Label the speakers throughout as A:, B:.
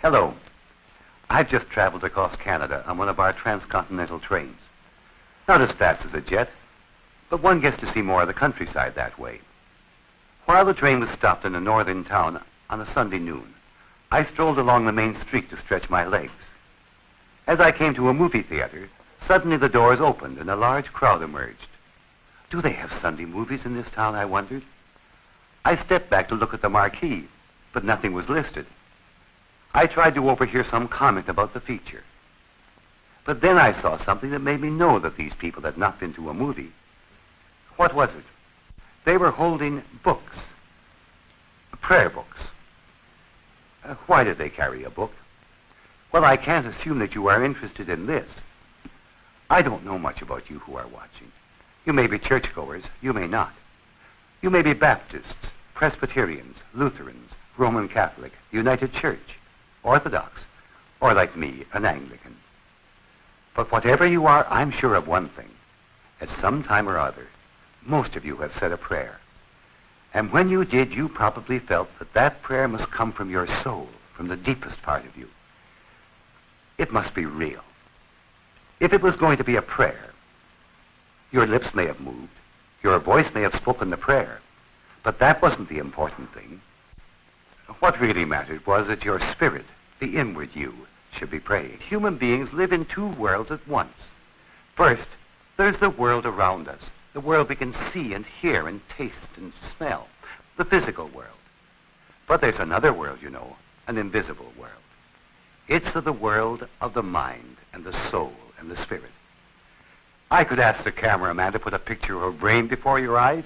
A: Hello. I've just traveled across Canada on one of our transcontinental trains. Not as fast as a jet, but one gets to see more of the countryside that way. While the train was stopped in a northern town on a Sunday noon, I strolled along the main street to stretch my legs. As I came to a movie theater, suddenly the doors opened and a large crowd emerged. Do they have Sunday movies in this town, I wondered? I stepped back to look at the marquee, but nothing was listed. I tried to overhear some comment about the feature. But then I saw something that made me know that these people had not been to a movie. What was it? They were holding books, prayer books. Why did they carry a book? Well, I can't assume that you are interested in this. I don't know much about you who are watching. You may be churchgoers, you may not. You may be Baptists, Presbyterians, Lutherans, Roman Catholic, United Church, Orthodox, or like me, an Anglican. But whatever you are, I'm sure of one thing. At some time or other, most of you have said a prayer. And when you did, you probably felt that that prayer must come from your soul, from the deepest part of you. It must be real. If it was going to be a prayer, your lips may have moved, your voice may have spoken the prayer, but that wasn't the important thing. What really mattered was that your spirit, the inward you, should be praying. Human beings live in two worlds at once. First, there's the world around us, the world we can see and hear and taste and smell, the physical world. But there's another world, you know, an invisible world. It's the world of the mind and the soul and the spirit. I could ask the cameraman to put a picture of a brain before your eyes,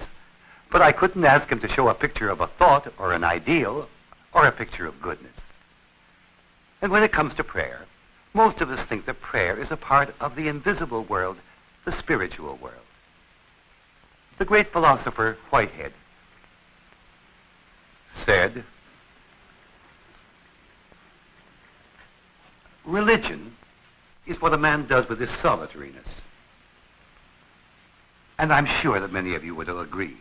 A: but I couldn't ask him to show a picture of a thought or an ideal or a picture of goodness. And when it comes to prayer, most of us think that prayer is a part of the invisible world, the spiritual world. The great philosopher Whitehead said, religion is what a man does with his solitariness. And I'm sure that many of you would agree.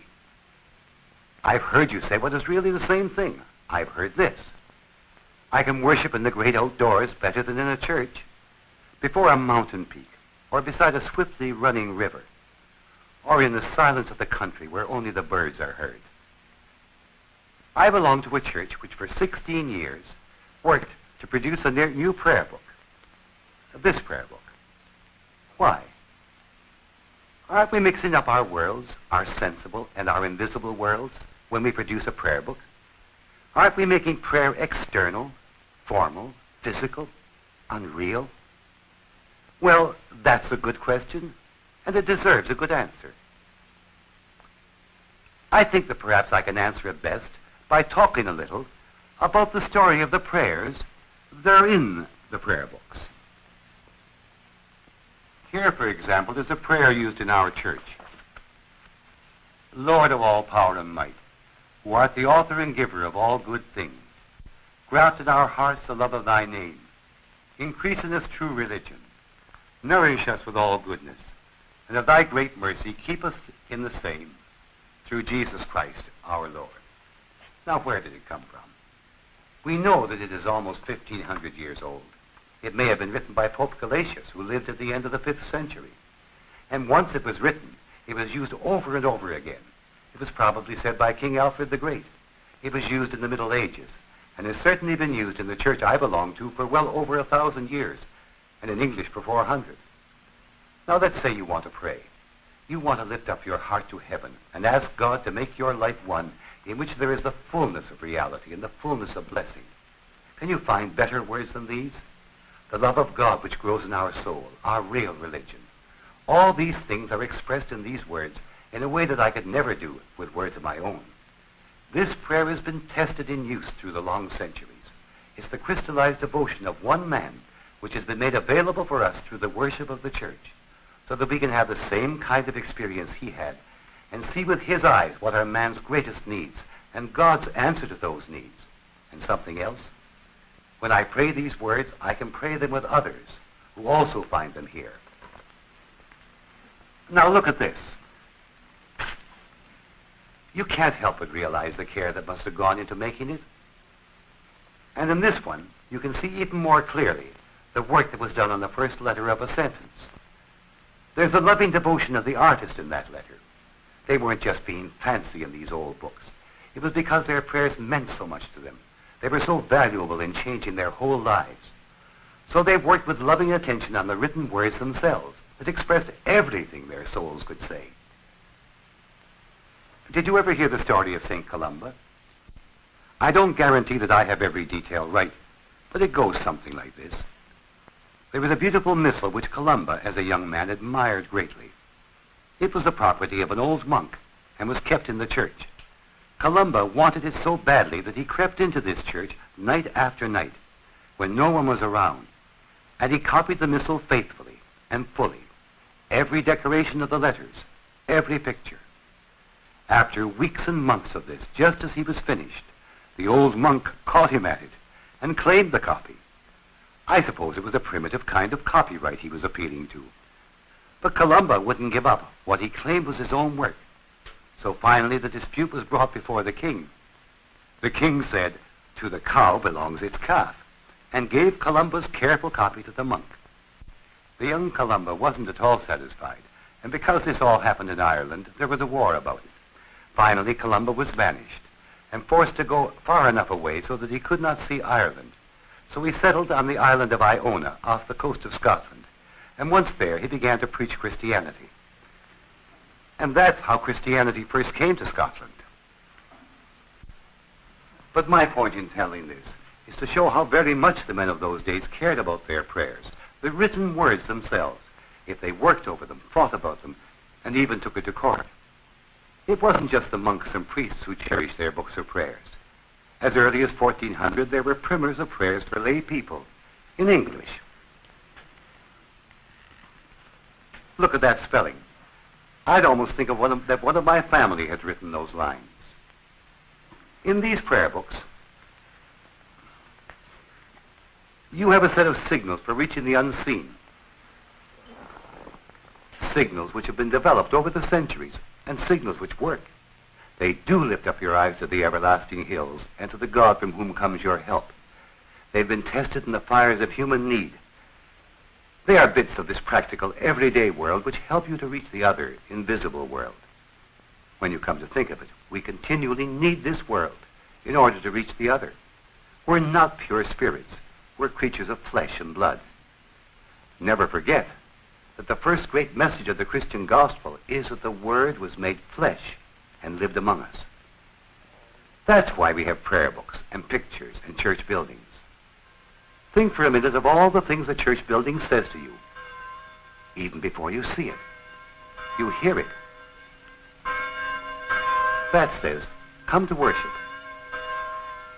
A: I've heard you say what is really the same thing. I've heard this. I can worship in the great outdoors better than in a church, before a mountain peak, or beside a swiftly running river, or in the silence of the country where only the birds are heard. I belong to a church which for 16 years worked to produce a new prayer book. This prayer book. Why? Aren't we mixing up our worlds, our sensible and our invisible worlds, when we produce a prayer book? Aren't we making prayer external, formal, physical, unreal? Well, that's a good question, and it deserves a good answer. I think that perhaps I can answer it best by talking a little about the story of the prayers that are in the prayer books. Here, for example, is a prayer used in our church. Lord of all power and might, who art the author and giver of all good things, graft in our hearts the love of thy name, increase in us true religion, nourish us with all goodness, and of thy great mercy keep us in the same, through Jesus Christ our Lord. Now, where did it come from? We know that it is almost 1,500 years old. It may have been written by Pope Gelasius, who lived at the end of the 5th century. And once it was written, it was used over and over again. It was probably said by King Alfred the Great. It was used in the Middle Ages, and has certainly been used in the church I belong to for well over 1,000 years, and in English for 400. Now let's say you want to pray. You want to lift up your heart to heaven and ask God to make your life one in which there is the fullness of reality and the fullness of blessing. Can you find better words than these? The love of God which grows in our soul, our real religion. All these things are expressed in these words in a way that I could never do with words of my own. This prayer has been tested in use through the long centuries. It's the crystallized devotion of one man which has been made available for us through the worship of the church, so that we can have the same kind of experience he had and see with his eyes what are man's greatest needs and God's answer to those needs. And something else, when I pray these words, I can pray them with others who also find them here. Now look at this. You can't help but realize the care that must have gone into making it. And in this one, you can see even more clearly the work that was done on the first letter of a sentence. There's a loving devotion of the artist in that letter. They weren't just being fancy in these old books. It was because their prayers meant so much to them. They were so valuable in changing their whole lives. So they've worked with loving attention on the written words themselves that expressed everything their souls could say. Did you ever hear the story of St. Columba? I don't guarantee that I have every detail right, but it goes something like this. There was a beautiful missal which Columba, as a young man, admired greatly. It was the property of an old monk and was kept in the church. Columba wanted it so badly that he crept into this church night after night when no one was around, and he copied the missal faithfully and fully, every decoration of the letters, every picture. After weeks and months of this, just as he was finished, the old monk caught him at it and claimed the copy. I suppose it was a primitive kind of copyright he was appealing to. But Columba wouldn't give up what he claimed was his own work. So finally the dispute was brought before the king. The king said, "To the cow belongs its calf," and gave Columba's careful copy to the monk. The young Columba wasn't at all satisfied, and because this all happened in Ireland, there was a war about it. Finally, Columba was banished and forced to go far enough away so that he could not see Ireland. So he settled on the island of Iona off the coast of Scotland, and once there he began to preach Christianity. And that's how Christianity first came to Scotland. But my point in telling this is to show how very much the men of those days cared about their prayers, the written words themselves, if they worked over them, thought about them, and even took it to court. It wasn't just the monks and priests who cherished their books of prayers. As early as 1400, there were primers of prayers for lay people in English. Look at that spelling. I'd almost think of that one of my family had written those lines. In these prayer books, you have a set of signals for reaching the unseen. Signals which have been developed over the centuries, and signals which work. They do lift up your eyes to the everlasting hills and to the God from whom comes your help. They've been tested in the fires of human need. They are bits of this practical, everyday world which help you to reach the other, invisible world. When you come to think of it, we continually need this world in order to reach the other. We're not pure spirits. We're creatures of flesh and blood. Never forget that the first great message of the Christian gospel is that the Word was made flesh and lived among us. That's why we have prayer books and pictures and church buildings. Think for a minute of all the things a church building says to you. Even before you see it, you hear it. That says, "Come to worship."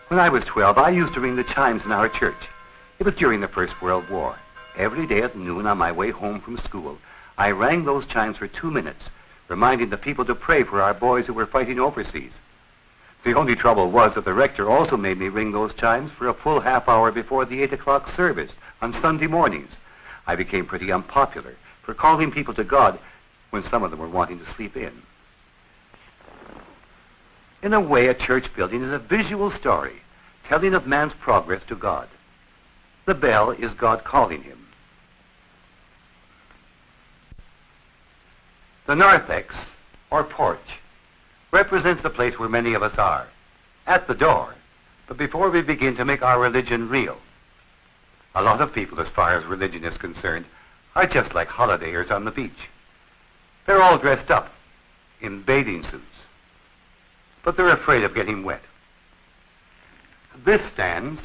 A: When I was 12, I used to ring the chimes in our church. It was during the First World War. Every day at noon on my way home from school, I rang those chimes for 2 minutes, reminding the people to pray for our boys who were fighting overseas. The only trouble was that the rector also made me ring those chimes for a full half hour before the 8 o'clock service on Sunday mornings. I became pretty unpopular for calling people to God when some of them were wanting to sleep in. In a way, a church building is a visual story telling of man's progress to God. The bell is God calling him. The narthex, or porch, represents the place where many of us are, at the door, but before we begin to make our religion real. A lot of people, as far as religion is concerned, are just like holidayers on the beach. They're all dressed up in bathing suits, but they're afraid of getting wet. This stands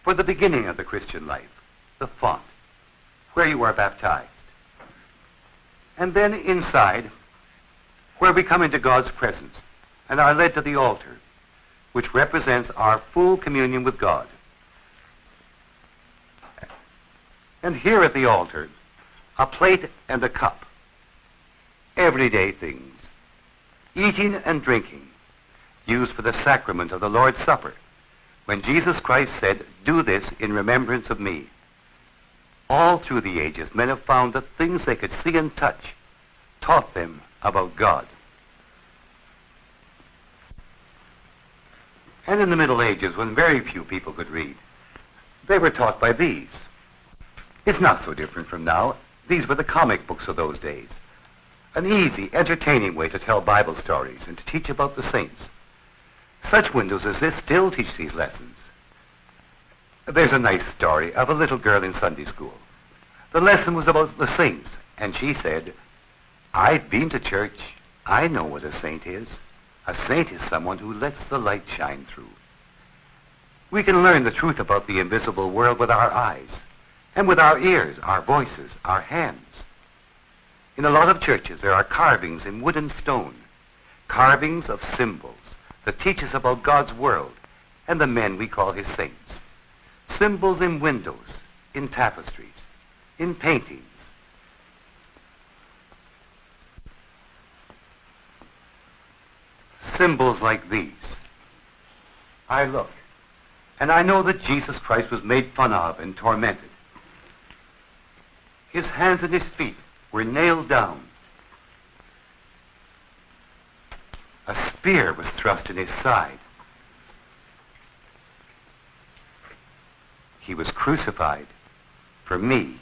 A: for the beginning of the Christian life, the font, where you are baptized. And then inside, where we come into God's presence and are led to the altar, which represents our full communion with God. And here at the altar, a plate and a cup, everyday things, eating and drinking, used for the sacrament of the Lord's Supper, when Jesus Christ said, "Do this in remembrance of me." All through the ages, men have found that things they could see and touch taught them about God. And in the Middle Ages, when very few people could read, They were taught by these. It's not so different from now. These were the comic books of those days. An easy, entertaining way to tell Bible stories and to teach about the saints. Such windows as this still teach these lessons. There's a nice story of a little girl in Sunday school. The lesson was about the saints, and she said, "I've been to church. I know what a saint is. A saint is someone who lets the light shine through." We can learn the truth about the invisible world with our eyes, and with our ears, our voices, our hands. In a lot of churches, there are carvings in wood and stone, carvings of symbols that teach us about God's world and the men we call his saints. Symbols in windows, in tapestries, in paintings. Symbols like these. I look, and I know that Jesus Christ was made fun of and tormented. His hands and his feet were nailed down. A spear was thrust in his side. He was crucified for me.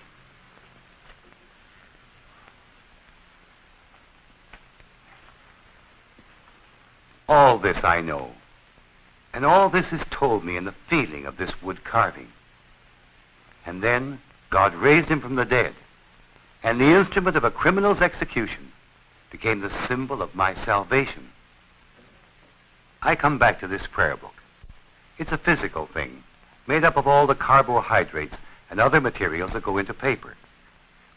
A: All this I know, and all this is told me in the feeling of this wood carving. And then God raised him from the dead, and the instrument of a criminal's execution became the symbol of my salvation. I come back to this prayer book. It's a physical thing, made up of all the carbohydrates and other materials that go into paper.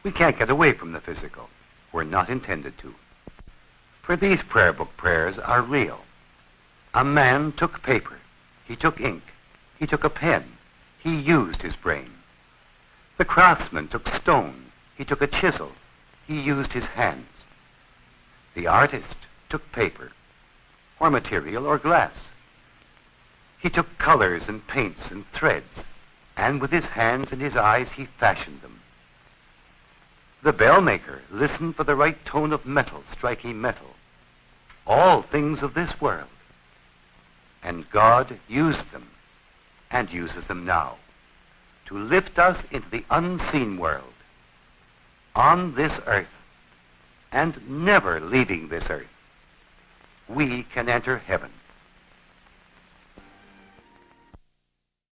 A: We can't get away from the physical. We're not intended to. For these prayer book prayers are real. A man took paper. He took ink. He took a pen. He used his brain. The craftsman took stone. He took a chisel. He used his hands. The artist took paper, or material, or glass. He took colors and paints and threads, and with his hands and his eyes he fashioned them. The bell maker listened for the right tone of metal striking metal. All things of this world. And God used them, and uses them now, to lift us into the unseen world, on this earth, and never leaving this earth. We can enter heaven.